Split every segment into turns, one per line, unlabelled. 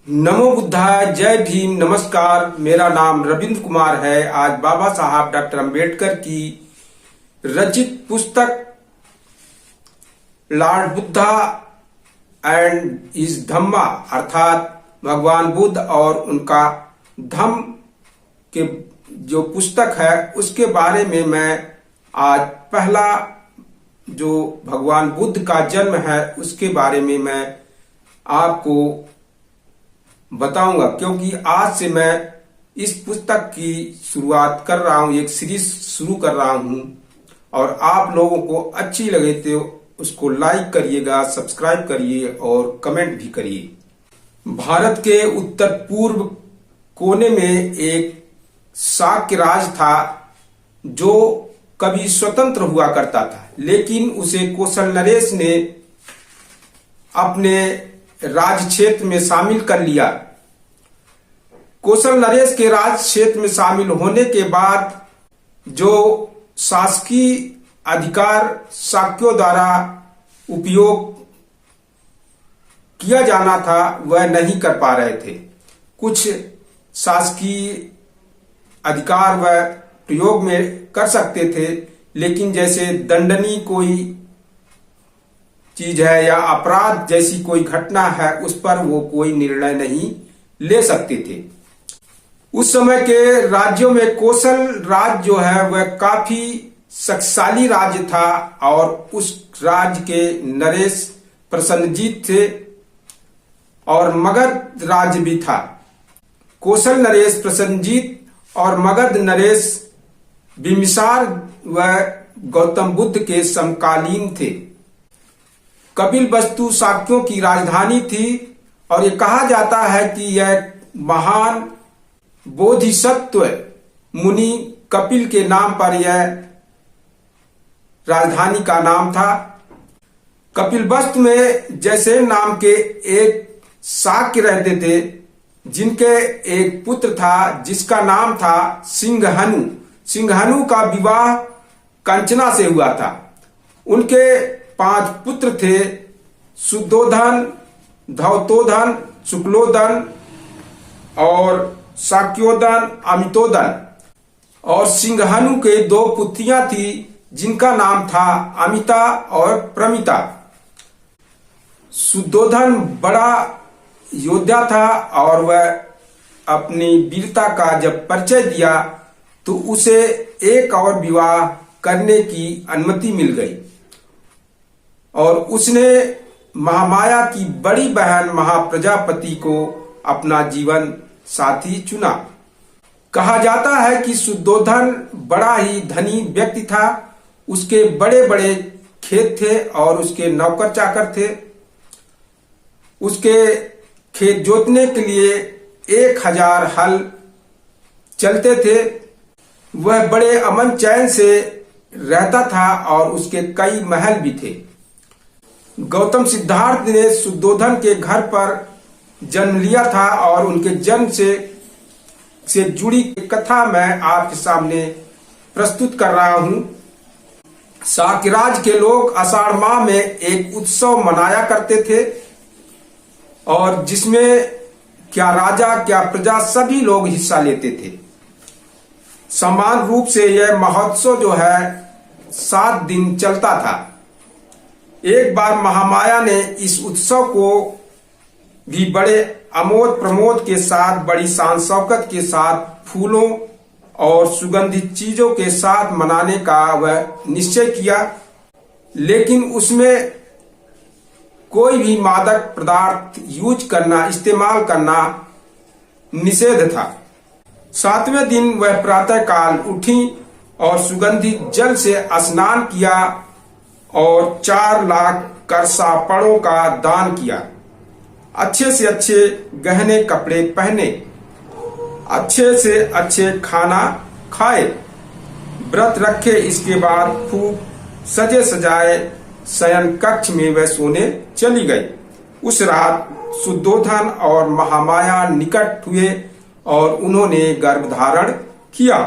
नमो बुद्धाय, जय भीम, नमस्कार। मेरा नाम रविंद्र कुमार है। आज बाबा साहब डॉक्टर अंबेडकर की रचित पुस्तक लॉर्ड बुद्धा एंड हिज धम्मा अर्थात भगवान बुद्ध और उनका धम्म के जो पुस्तक है उसके बारे में मैं आज पहला जो भगवान बुद्ध का जन्म है उसके बारे में मैं आपको बताऊंगा, क्योंकि आज से मैं इस पुस्तक की शुरुआत कर रहा हूं, एक सीरीज शुरू कर रहा हूं और आप लोगों को अच्छी लगे तो उसको लाइक करिएगा, सब्सक्राइब करिए और कमेंट भी करिए। भारत के उत्तर पूर्व कोने में एक शाक्य राज था जो कभी स्वतंत्र हुआ करता था, लेकिन उसे कौशल नरेश ने अपने राज क्षेत्र में शामिल कर लिया। कौशल नरेश के राज क्षेत्र में शामिल होने के बाद जो शासकीय अधिकार शाक्यों द्वारा उपयोग किया जाना था वह नहीं कर पा रहे थे। कुछ शासकीय अधिकार वह प्रयोग में कर सकते थे, लेकिन जैसे दंडनीय कोई चीज है या अपराध जैसी कोई घटना है उस पर वो कोई निर्णय नहीं ले सकते थे। उस समय के राज्यों में कौशल राज्य जो है वह काफी शक्तिशाली राज्य था और उस राज्य के नरेश प्रसन्नजीत थे और मगध राज्य भी था। कौशल नरेश प्रसन्नजीत और मगध नरेश बिंबिसार व गौतम बुद्ध के समकालीन थे। कपिलवस्तु शाक्यों की राजधानी थी और ये कहा जाता है कि यह महान बोधिसत्व मुनि कपिल के नाम पर यह राजधानी का नाम था। कपिलवस्तु में जैसे नाम के एक शाक्य रहते थे जिनके एक पुत्र था जिसका नाम था सिंघहनु। सिंघहनु का विवाह कंचना से हुआ था। उनके 5 पुत्र थे, शुद्धोधन, धौतोधन, शुक्लोधन और शाक्योधन, अमितोधन। और सिंघहनु के 2 पुत्रियां थी जिनका नाम था अमिता और प्रमिता। शुद्धोधन बड़ा योद्धा था और वह अपनी वीरता का जब परिचय दिया तो उसे एक और विवाह करने की अनुमति मिल गई और उसने महामाया की बड़ी बहन महाप्रजापति को अपना जीवन साथी चुना। कहा जाता है कि शुद्धोधन बड़ा ही धनी व्यक्ति था। उसके बड़े बड़े खेत थे और उसके नौकर चाकर थे। उसके खेत जोतने के लिए 1000 हल चलते थे। वह बड़े अमन चैन से रहता था और उसके कई महल भी थे। गौतम सिद्धार्थ ने शुद्धोधन के घर पर जन्म लिया था और उनके जन्म से जुड़ी कथा मैं आपके सामने प्रस्तुत कर रहा हूं। शाक्यराज के लोग आषाढ़ माह में एक उत्सव मनाया करते थे और जिसमें क्या राजा क्या प्रजा सभी लोग हिस्सा लेते थे। समान रूप से यह महोत्सव जो है 7 दिन चलता था। एक बार महामाया ने इस उत्सव को भी बड़े आमोद प्रमोद के साथ, बड़ी शान शौकत के साथ, फूलों और सुगंधित चीजों के साथ मनाने का वह निश्चय किया, लेकिन उसमें कोई भी मादक पदार्थ इस्तेमाल करना निषेध था। 7वें दिन वह प्रातः काल उठी और सुगंधित जल से स्नान किया और 4 लाख करसापड़ों का दान किया। अच्छे से अच्छे गहने कपड़े पहने, अच्छे से अच्छे खाना खाए, व्रत रखे। इसके बाद खूब सजे सजाए शयन कक्ष में वह सोने चली गई। उस रात शुद्धोधन और महामाया निकट हुए और उन्होंने गर्भ धारण किया।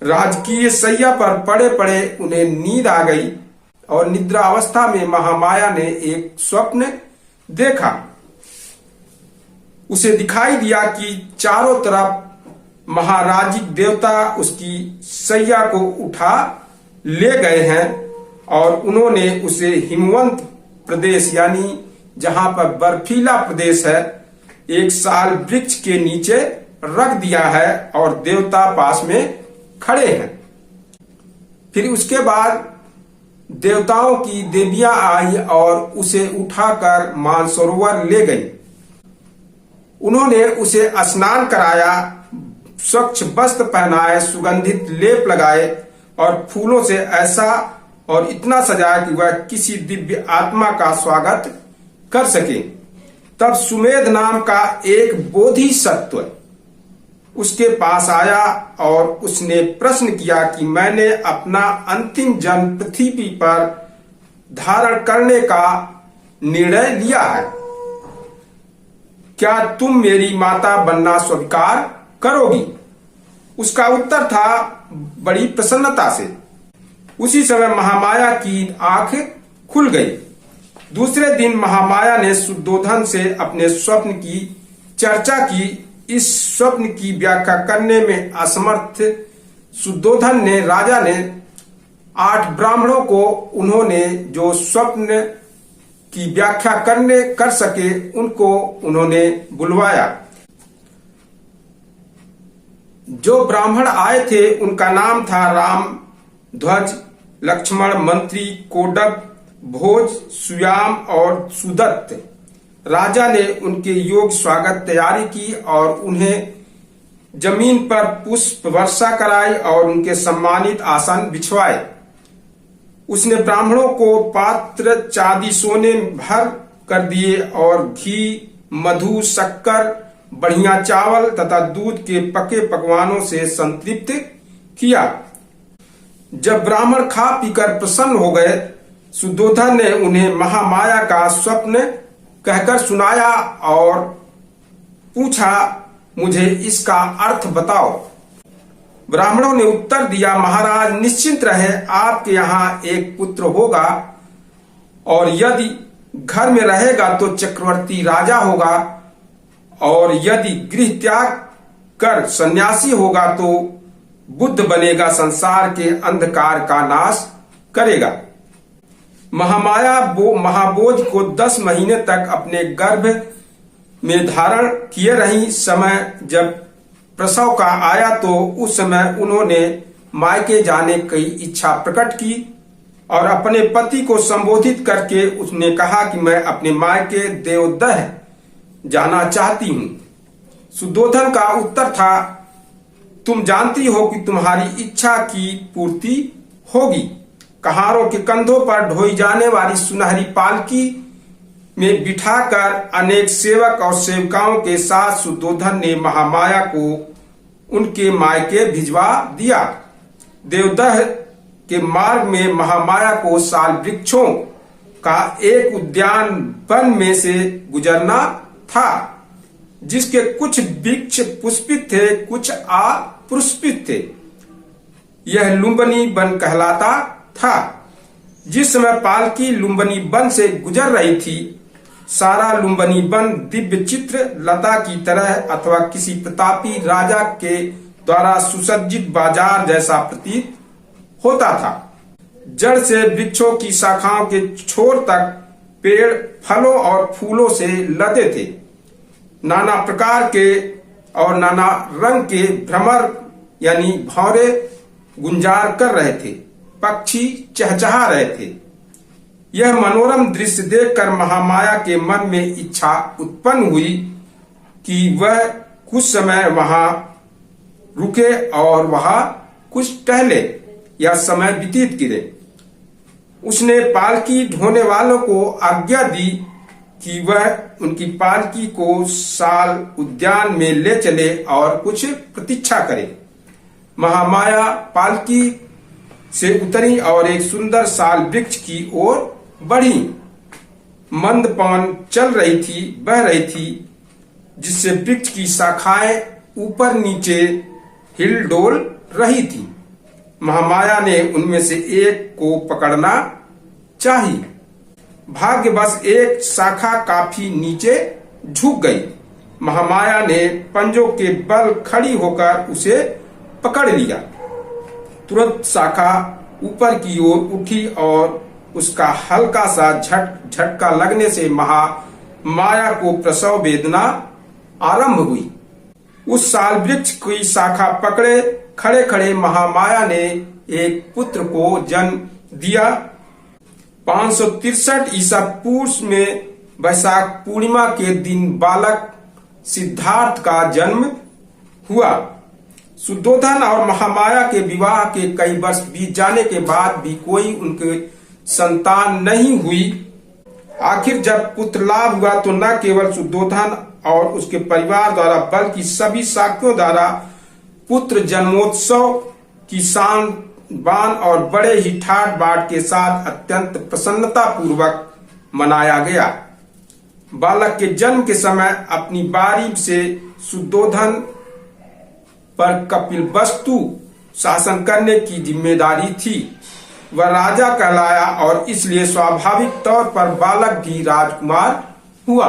राजकीय शैया पर पड़े पड़े उन्हें नींद आ गई और निद्रा अवस्था में महामाया ने एक स्वप्न देखा। उसे दिखाई दिया कि चारों तरफ महाराजिक देवता उसकी सैया को उठा ले गए हैं और उन्होंने उसे हिमवंत प्रदेश यानी जहां पर बर्फीला प्रदेश है एक साल वृक्ष के नीचे रख दिया है और देवता पास में खड़े हैं। फिर उसके बाद देवताओं की देवियां आई और उसे उठाकर मानसरोवर ले गई। उन्होंने उसे स्नान कराया, स्वच्छ वस्त्र पहनाए, सुगंधित लेप लगाए और फूलों से ऐसा और इतना सजाया कि वह किसी दिव्य आत्मा का स्वागत कर सके। तब सुमेध नाम का एक बोधिसत्व उसके पास आया और उसने प्रश्न किया कि मैंने अपना अंतिम जन्म पृथ्वी पर धारण करने का निर्णय लिया है, क्या तुम मेरी माता बनना स्वीकार करोगी? उसका उत्तर था बड़ी प्रसन्नता से। उसी समय महामाया की आंख खुल गई। दूसरे दिन महामाया ने शुद्धोधन से अपने स्वप्न की चर्चा की। इस स्वप्न की व्याख्या करने में असमर्थ शुद्धोधन ने राजा ने 8 ब्राह्मणों को उन्होंने जो स्वप्न की व्याख्या कर सके उनको उन्होंने बुलवाया। जो ब्राह्मण आए थे उनका नाम था राम, ध्वज, लक्ष्मण, मंत्री, कोडक, भोज, सुयाम और सुदत्त। राजा ने उनके योग्य स्वागत तैयारी की और उन्हें जमीन पर पुष्प वर्षा कराई और उनके सम्मानित आसन बिछवाए। उसने ब्राह्मणों को पात्र चांदी सोने भर कर दिए और घी, मधु, शक्कर, बढ़िया चावल तथा दूध के पके पकवानों से संतृप्त किया। जब ब्राह्मण खा पीकर प्रसन्न हो गए, शुद्धोधन ने उन्हें महामाया का स्वप्न कहकर सुनाया और पूछा, मुझे इसका अर्थ बताओ। ब्राह्मणों ने उत्तर दिया, महाराज निश्चिंत रहे, आपके यहाँ एक पुत्र होगा और यदि घर में रहेगा तो चक्रवर्ती राजा होगा और यदि गृह त्याग कर सन्यासी होगा तो बुद्ध बनेगा, संसार के अंधकार का नाश करेगा। महामाया महाबोध को 10 महीने तक अपने गर्भ में धारण किए रही। समय जब प्रसव का आया तो उस समय उन्होंने मायके जाने की इच्छा प्रकट की और अपने पति को संबोधित करके उसने कहा कि मैं अपने मायके देवदह जाना चाहती हूँ। शुद्धोधन का उत्तर था, तुम जानती हो कि तुम्हारी इच्छा की पूर्ति होगी। कहारों के कंधों पर ढोई जाने वाली सुनहरी पालकी में बिठाकर अनेक सेवक और सेविकाओं के साथ शुद्धोधन ने महामाया को उनके मायके भिजवा दिया। देवदह के मार्ग में महामाया को साल वृक्षों का एक उद्यान वन में से गुजरना था, जिसके कुछ वृक्ष पुष्पित थे, कुछ अपुष्पित थे। यह लुम्बनी वन कहलाता था। जिस समय पालकी लुम्बनी वन से गुजर रही थी, सारा लुम्बनी वन दिव्य चित्र लता की तरह अथवा किसी प्रतापी राजा के द्वारा सुसज्जित बाजार जैसा प्रतीत होता था। जड़ से वृक्षों की शाखाओं के छोर तक पेड़ फलों और फूलों से लदे थे। नाना प्रकार के और नाना रंग के भ्रमर यानी भौरे गुंजार कर रहे थे, पक्षी चहचहा रहे थे। यह मनोरम दृश्य देखकर महामाया के मन में इच्छा उत्पन्न हुई कि वह कुछ समय वहां रुके और वहां कुछ टहले या समय व्यतीत करे। उसने पालकी ढोने वालों को आज्ञा दी कि वह उनकी पालकी को साल उद्यान में ले चले और कुछ प्रतीक्षा करे। महामाया पालकी से उतरी और एक सुंदर साल वृक्ष की ओर बढ़ी। मंद पवन चल रही थी, बह रही थी, जिससे वृक्ष की शाखाएं ऊपर नीचे हिल डोल रही थी। महामाया ने उनमें से एक को पकड़ना चाहिए। भाग्यवश एक शाखा काफी नीचे झुक गई महामाया ने पंजों के बल खड़ी होकर उसे पकड़ लिया। तुरंत शाखा ऊपर की ओर उठी और उसका हल्का सा झटका लगने से महामाया को प्रसव वेदना आरंभ हुई। उस साल वृक्ष की शाखा पकड़े खड़े खड़े महामाया ने एक पुत्र को जन्म दिया। 563 ईसा पूर्व में वैशाख पूर्णिमा के दिन बालक सिद्धार्थ का जन्म हुआ। शुद्धोधन और महामाया के विवाह के कई वर्ष बीत जाने के बाद भी कोई उनके संतान नहीं हुई। आखिर जब पुत्र लाभ हुआ तो न केवल शुद्धोधन और उसके परिवार द्वारा बल्कि सभी शाक्यों द्वारा पुत्र जन्मोत्सव की शान बान और बड़े ही ठाट बाट के साथ अत्यंत प्रसन्नता पूर्वक मनाया गया। बालक के जन्म के समय अपनी बारी से शुद्धोधन पर कपिलवस्तु शासन करने की जिम्मेदारी थी। वह राजा कहलाया और इसलिए स्वाभाविक तौर पर बालक भी राजकुमार हुआ।